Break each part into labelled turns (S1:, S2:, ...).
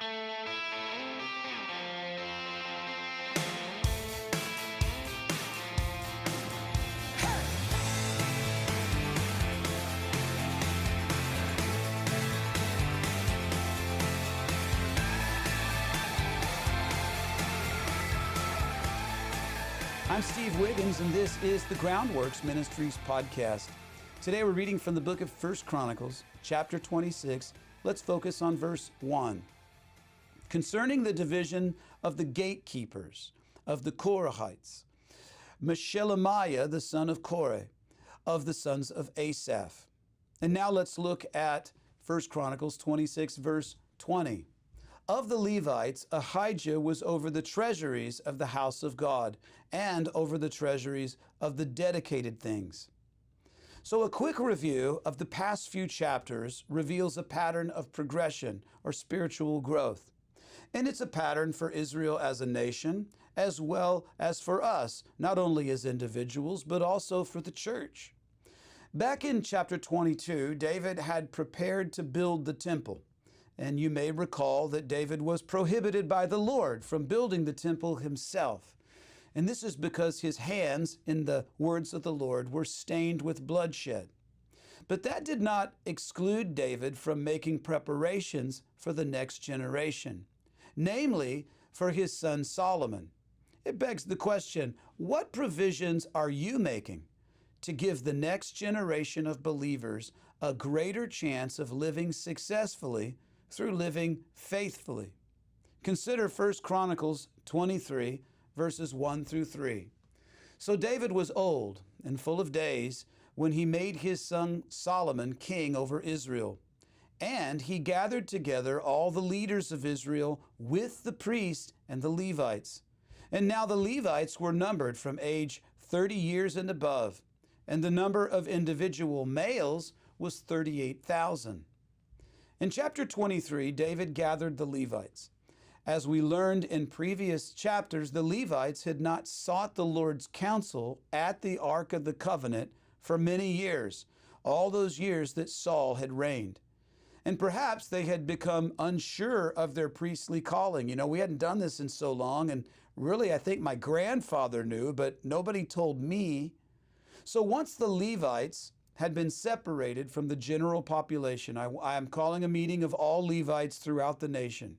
S1: I'm Steve Wiggins, and this is the Groundworks Ministries podcast. Today we're reading from the book of 1 Chronicles, chapter 26. Let's focus on verse 1. Concerning the division of the gatekeepers of the Korahites, Meshelemiah, the son of Korah, of the sons of Asaph. And now let's look at 1 Chronicles 26, verse 20. Of the Levites, Ahijah was over the treasuries of the house of God and over the treasuries of the dedicated things. So a quick review of the past few chapters reveals a pattern of progression or spiritual growth. And it's a pattern for Israel as a nation, as well as for us, not only as individuals, but also for the church. Back in chapter 22, David had prepared to build the temple. And you may recall that David was prohibited by the Lord from building the temple himself. And this is because his hands, in the words of the Lord, were stained with bloodshed. But that did not exclude David from making preparations for the next generation, namely for his son Solomon. It begs the question, what provisions are you making to give the next generation of believers a greater chance of living successfully through living faithfully? Consider 1 Chronicles 23, verses 1 through 3. So David was old and full of days when he made his son Solomon king over Israel. And he gathered together all the leaders of Israel with the priests and the Levites. And now the Levites were numbered from age 30 years and above, and the number of individual males was 38,000. In chapter 23, David gathered the Levites. As we learned in previous chapters, the Levites had not sought the Lord's counsel at the Ark of the Covenant for many years, all those years that Saul had reigned. And perhaps they had become unsure of their priestly calling. You know, we hadn't done this in so long, and really I think my grandfather knew, but nobody told me. So once the Levites had been separated from the general population, I am calling a meeting of all Levites throughout the nation.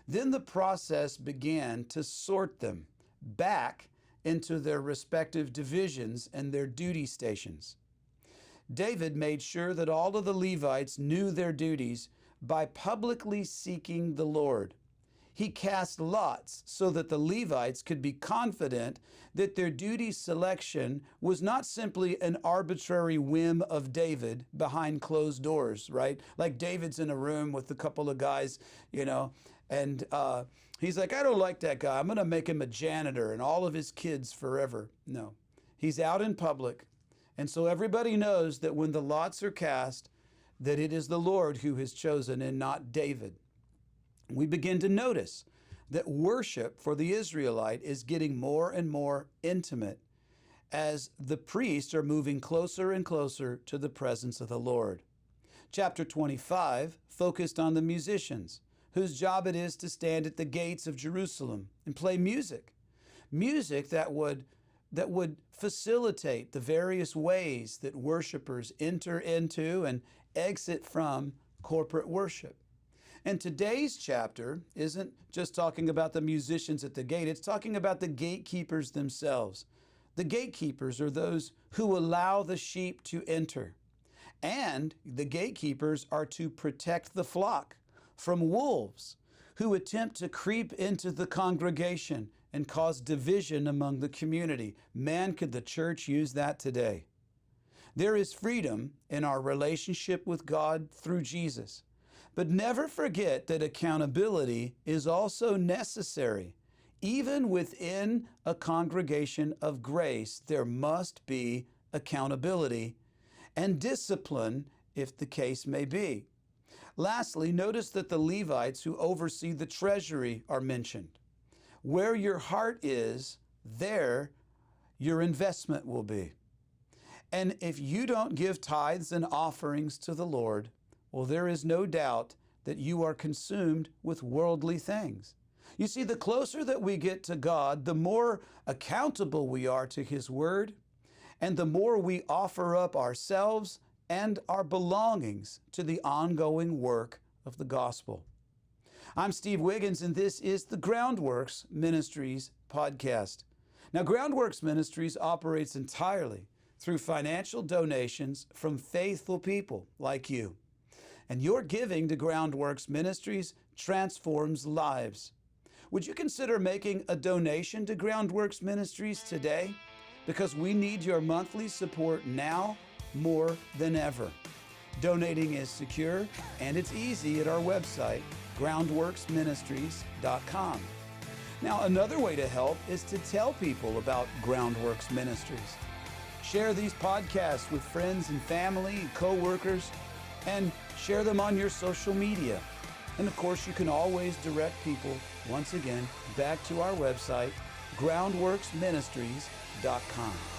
S1: Then the process began to sort them back into their respective divisions and their duty stations. David made sure that all of the Levites knew their duties by publicly seeking the Lord. He cast lots so that the Levites could be confident that their duty selection was not simply an arbitrary whim of David behind closed doors, right? Like David's in a room with a couple of guys, and he's like, I don't like that guy. I'm going to make him a janitor and all of his kids forever. No, he's out in public. And so everybody knows that when the lots are cast, that it is the Lord who has chosen and not David. We begin to notice that worship for the Israelite is getting more and more intimate as the priests are moving closer and closer to the presence of the Lord. Chapter 25 focused on the musicians, whose job it is to stand at the gates of Jerusalem and play music that would facilitate the various ways that worshipers enter into and exit from corporate worship. And today's chapter isn't just talking about the musicians at the gate, it's talking about the gatekeepers themselves. The gatekeepers are those who allow the sheep to enter. And the gatekeepers are to protect the flock from wolves who attempt to creep into the congregation and cause division among the community. Man, could the church use that today? There is freedom in our relationship with God through Jesus. But never forget that accountability is also necessary. Even within a congregation of grace, there must be accountability and discipline if the case may be. Lastly, notice that the Levites who oversee the treasury are mentioned. Where your heart is, there your investment will be. And if you don't give tithes and offerings to the Lord, well, there is no doubt that you are consumed with worldly things. You see, the closer that we get to God, the more accountable we are to His Word, and the more we offer up ourselves and our belongings to the ongoing work of the gospel. I'm Steve Wiggins, and this is the Groundworks Ministries podcast. Now, Groundworks Ministries operates entirely through financial donations from faithful people like you. And your giving to Groundworks Ministries transforms lives. Would you consider making a donation to Groundworks Ministries today? Because we need your monthly support now more than ever. Donating is secure and it's easy at our website, groundworksministries.com. Now, another way to help is to tell people about Groundworks Ministries. Share these podcasts with friends and family and co-workers, and share them on your social media. And of course, you can always direct people, once again, back to our website, groundworksministries.com.